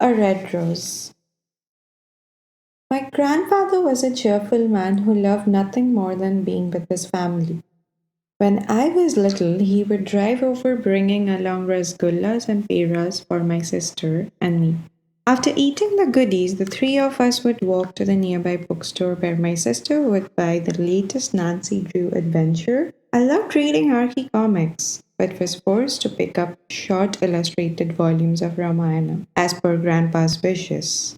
A red rose. My grandfather was a cheerful man who loved nothing more than being with his family. When I was little, he would drive over bringing along rasgullas and peras for my sister and me. After eating the goodies, the three of us would walk to the nearby bookstore where my sister would buy the latest Nancy Drew adventure. I loved reading Archie comics, but was forced to pick up short illustrated volumes of Ramayana as per Grandpa's wishes.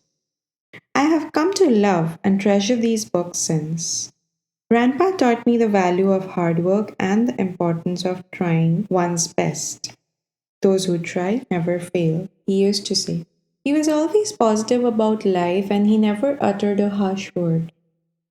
I have come to love and treasure these books since. Grandpa taught me the value of hard work and the importance of trying one's best. Those who try never fail, he used to say. He was always positive about life and he never uttered a harsh word.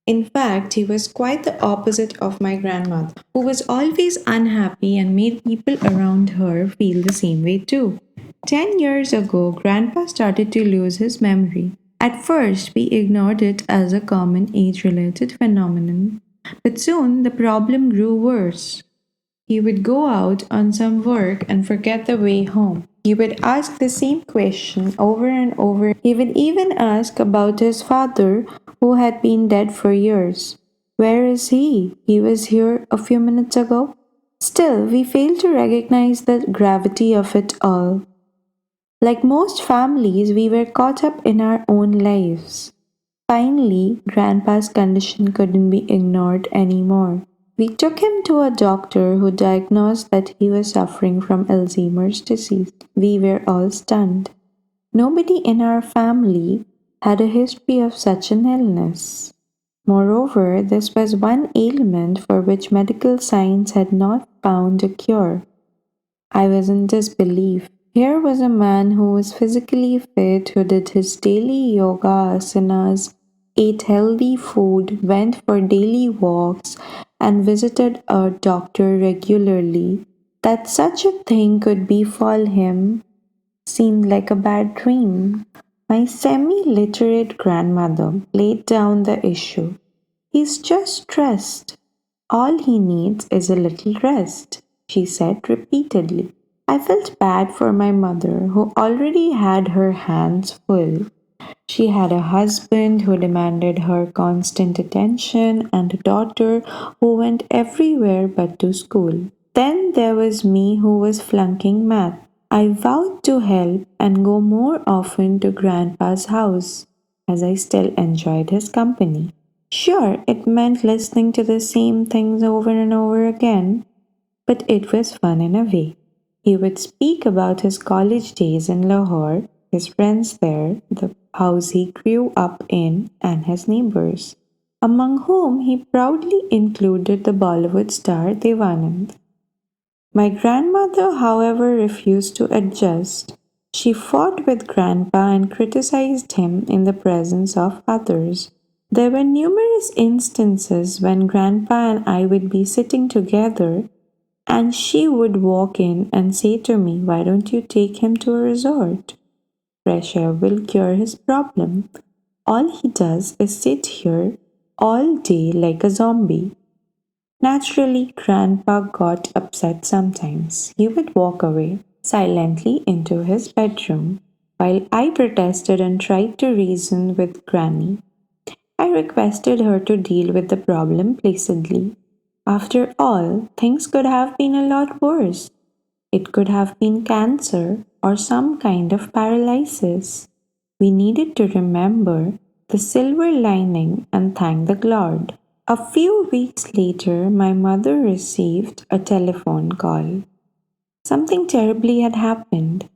In fact, he was quite the opposite of my grandmother, who was always unhappy and made people around her feel the same way too. 10 years ago, Grandpa started to lose his memory. At first, we ignored it as a common age related phenomenon, but soon the problem grew worse. He would go out on some work and forget the way home. He would ask the same question over and over. He would even ask about his father, who had been dead for years. Where is he? He was here a few minutes ago. Still, we fail to recognize the gravity of it all. Like most families, we were caught up in our own lives. Finally, Grandpa's condition couldn't be ignored anymore. We took him to a doctor who diagnosed that he was suffering from Alzheimer's disease. We were all stunned. Nobody in our family had a history of such an illness. Moreover, this was one ailment for which medical science had not found a cure. I was in disbelief. Here was a man who was physically fit, who did his daily yoga asanas, ate healthy food, went for daily walks, and visited a doctor regularly. That such a thing could befall him seemed like a bad dream. My semi literate grandmother laid down the issue. He's just stressed. All he needs is a little rest, she said repeatedly. I felt bad for my mother, who already had her hands full. She had a husband who demanded her constant attention and a daughter who went everywhere but to school. Then there was me who was flunking math. I vowed to help and go more often to Grandpa's house, as I still enjoyed his company. Sure, it meant listening to the same things over and over again, but it was fun in a way. He would speak about his college days in Lahore, his friends there, the house he grew up in, and his neighbors, among whom he proudly included the Bollywood star Devanand. My grandmother, however, refused to adjust. She fought with Grandpa and criticized him in the presence of others. There were numerous instances when Grandpa and I would be sitting together and she would walk in and say to me, "Why don't you take him to a resort? Fresh air will cure his problem. All he does is sit here all day like a zombie." Naturally, Grandpa got upset sometimes. He would walk away silently into his bedroom while I protested and tried to reason with Granny. I requested her to deal with the problem placidly. After all, things could have been a lot worse. It could have been cancer or some kind of paralysis. We needed to remember the silver lining and thank the Lord. A few weeks later, my mother received a telephone call. Something terribly had happened.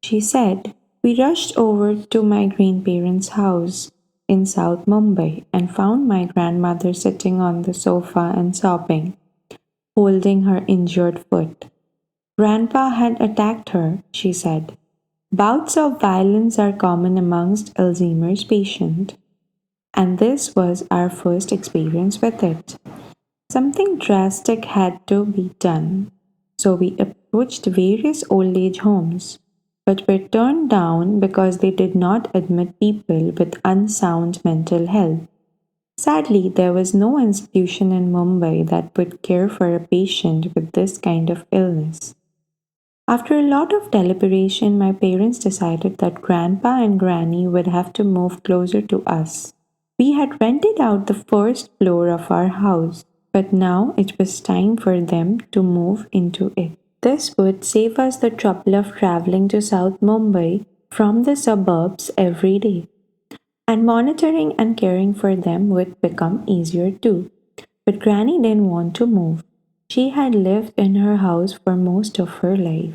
She said, "We rushed over to my grandparents' house in South Mumbai and found my grandmother sitting on the sofa and sobbing, holding her injured foot. Grandpa had attacked her," she said. "Bouts of violence are common amongst Alzheimer's patients, and this was our first experience with it. Something drastic had to be done, so we approached various old age homes, but were turned down because they did not admit people with unsound mental health. Sadly, there was no institution in Mumbai that would care for a patient with this kind of illness. After a lot of deliberation, my parents decided that Grandpa and Granny would have to move closer to us. We had rented out the first floor of our house, but now it was time for them to move into it. This would save us the trouble of traveling to South Mumbai from the suburbs every day, and monitoring and caring for them would become easier too. But Granny didn't want to move. She had lived in her house for most of her life.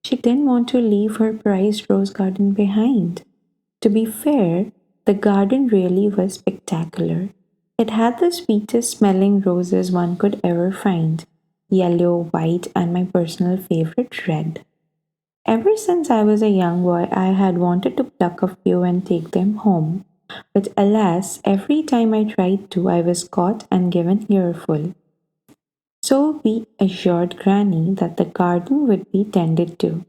She didn't want to leave her prized rose garden behind. To be fair, the garden really was spectacular. It had the sweetest smelling roses one could ever find, yellow, white, and my personal favorite, red. Ever since I was a young boy, I had wanted to pluck a few and take them home. But alas, every time I tried to, I was caught and given earful. So we assured Granny that the garden would be tended to.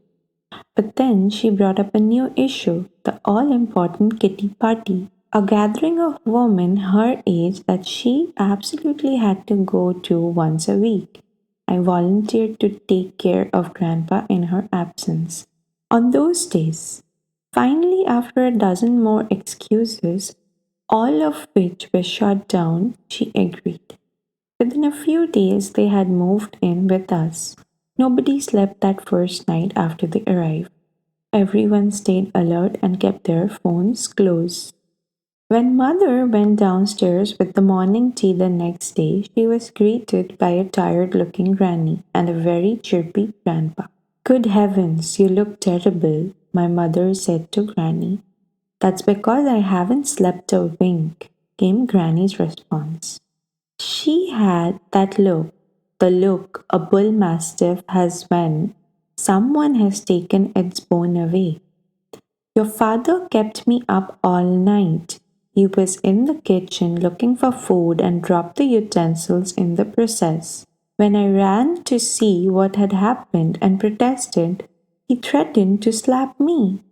But then she brought up a new issue, the all important kitty party, a gathering of women her age that she absolutely had to go to once a week. I volunteered to take care of Grandpa in her absence. On those days, finally, after a dozen more excuses, all of which were shot down, she agreed. Within a few days, they had moved in with us. Nobody slept that first night after they arrived. Everyone stayed alert and kept their phones close. When mother went downstairs with the morning tea the next day, she was greeted by a tired looking granny and a very chirpy grandpa. Good heavens, you look terrible, my mother said to Granny. That's because I haven't slept a wink, came Granny's response. She had that look, the look a bull mastiff has when someone has taken its bone away. Your father kept me up all night. He was in the kitchen looking for food and dropped the utensils in the process. When I ran to see what had happened and protested, he threatened to slap me.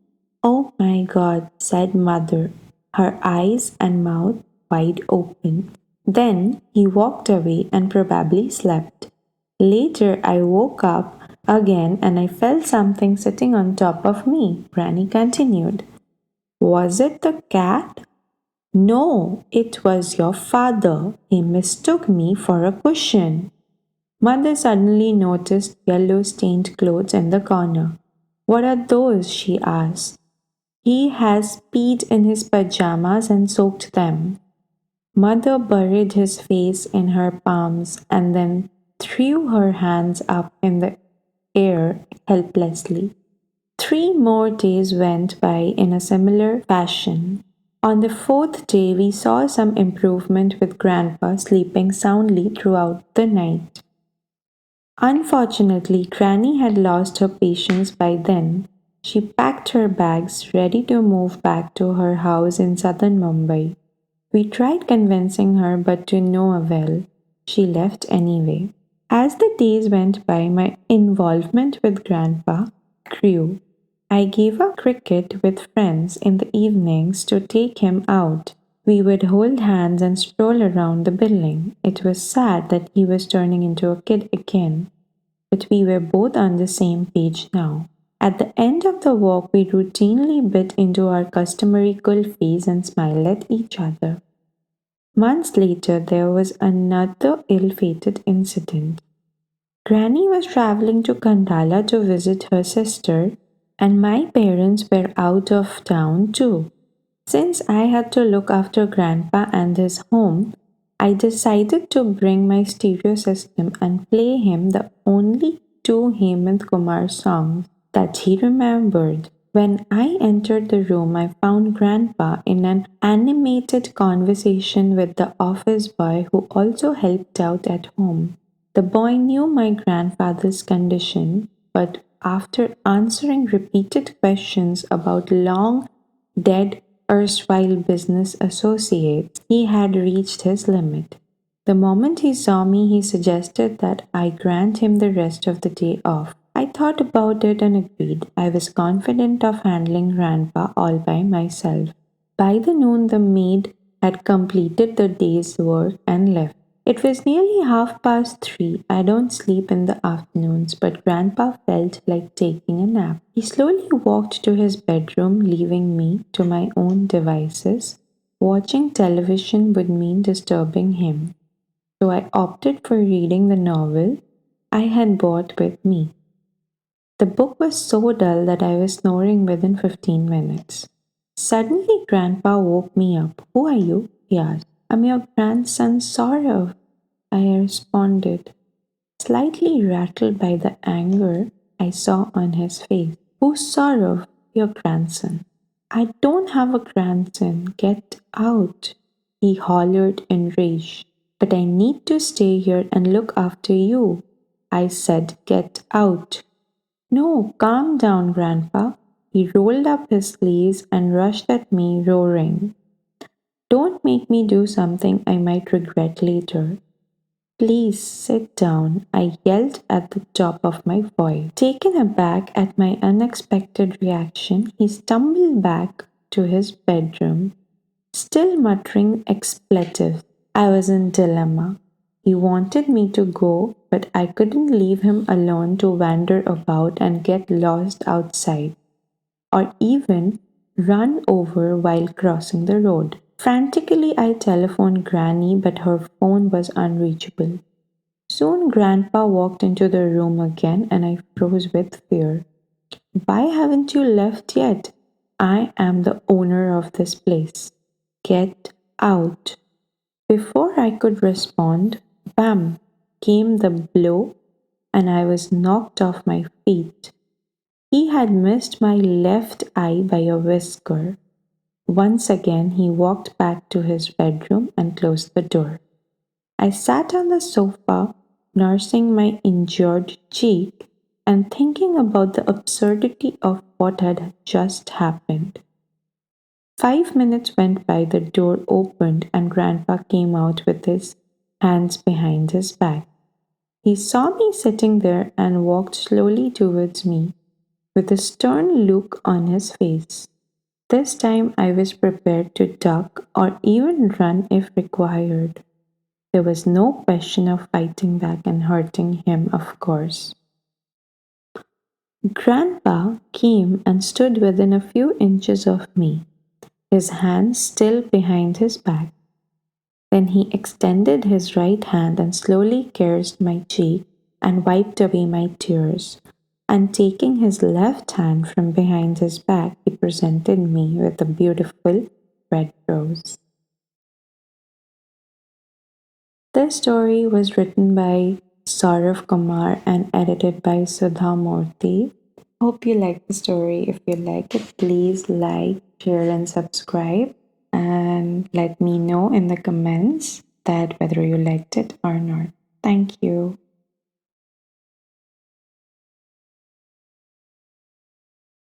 Oh my God, said mother, her eyes and mouth wide open. Then he walked away and probably slept. Later, I woke up again and I felt something sitting on top of me, Granny continued. Was it the cat? No, it was your father. He mistook me for a cushion. Mother suddenly noticed yellow stained clothes in the corner. What are those? She asked. He has peed in his pajamas and soaked them. Mother buried his face in her palms and then threw her hands up in the air helplessly. 3 more days went by in a similar fashion. On the fourth day, we saw some improvement with Grandpa sleeping soundly throughout the night. Unfortunately, Granny had lost her patience by then. She packed her bags, ready to move back to her house in southern Mumbai. We tried convincing her, but to no avail. She left anyway. As the days went by, my involvement with Grandpa grew. I gave up cricket with friends in the evenings to take him out. We would hold hands and stroll around the building. It was sad that he was turning into a kid again, but we were both on the same page now. At the end of the walk, we routinely bit into our customary kulfis and smiled at each other. Months later, there was another ill fated incident. Granny was traveling to Kandala to visit her sister, and my parents were out of town too. Since I had to look after Grandpa and his home, I decided to bring my stereo system and play him the only 2 Hemant Kumar songs that he remembered. When I entered the room, I found Grandpa in an animated conversation with the office boy who also helped out at home. The boy knew my grandfather's condition, but after answering repeated questions about long dead erstwhile business associates, he had reached his limit. The moment he saw me, he suggested that I grant him the rest of the day off. I thought about it and agreed. I was confident of handling Grandpa all by myself. By the noon, the maid had completed the day's work and left. It was nearly 3:30. I don't sleep in the afternoons, but Grandpa felt like taking a nap. He slowly walked to his bedroom, leaving me to my own devices. Watching television would mean disturbing him, so I opted for reading the novel I had brought with me. The book was so dull that I was snoring within 15 minutes. Suddenly, Grandpa woke me up. Who are you? He asked. I'm your grandson, Saurav, I responded, slightly rattled by the anger I saw on his face. Who's Saurav? Your grandson. I don't have a grandson. Get out, he hollered in rage. But I need to stay here and look after you. I said, get out. No, calm down, Grandpa. He rolled up his sleeves and rushed at me, roaring. Don't make me do something I might regret later. Please sit down, I yelled at the top of my voice. Taken aback at my unexpected reaction, he stumbled back to his bedroom, still muttering expletives. I was in dilemma. He wanted me to go, but I couldn't leave him alone to wander about and get lost outside, or even run over while crossing the road. Frantically, I telephoned Granny, but her phone was unreachable. Soon, Grandpa walked into the room again, and I froze with fear. Why haven't you left yet? I am the owner of this place. Get out. Before I could respond, bam, came the blow, and I was knocked off my feet. He had missed my left eye by a whisker. Once again, he walked back to his bedroom and closed the door. I sat on the sofa, nursing my injured cheek and thinking about the absurdity of what had just happened. 5 minutes went by, the door opened, and Grandpa came out with his hands behind his back. He saw me sitting there and walked slowly towards me with a stern look on his face. This time I was prepared to duck or even run if required. There was no question of fighting back and hurting him, of course. Grandpa came and stood within a few inches of me, his hands still behind his back. Then he extended his right hand and slowly caressed my cheek and wiped away my tears. And taking his left hand from behind his back, he presented me with a beautiful red rose. This story was written by Saurabh Kumar and edited by Sudha Murty. Hope you like the story. If you like it, please like, share, and subscribe. And let me know in the comments that whether you liked it or not. Thank you.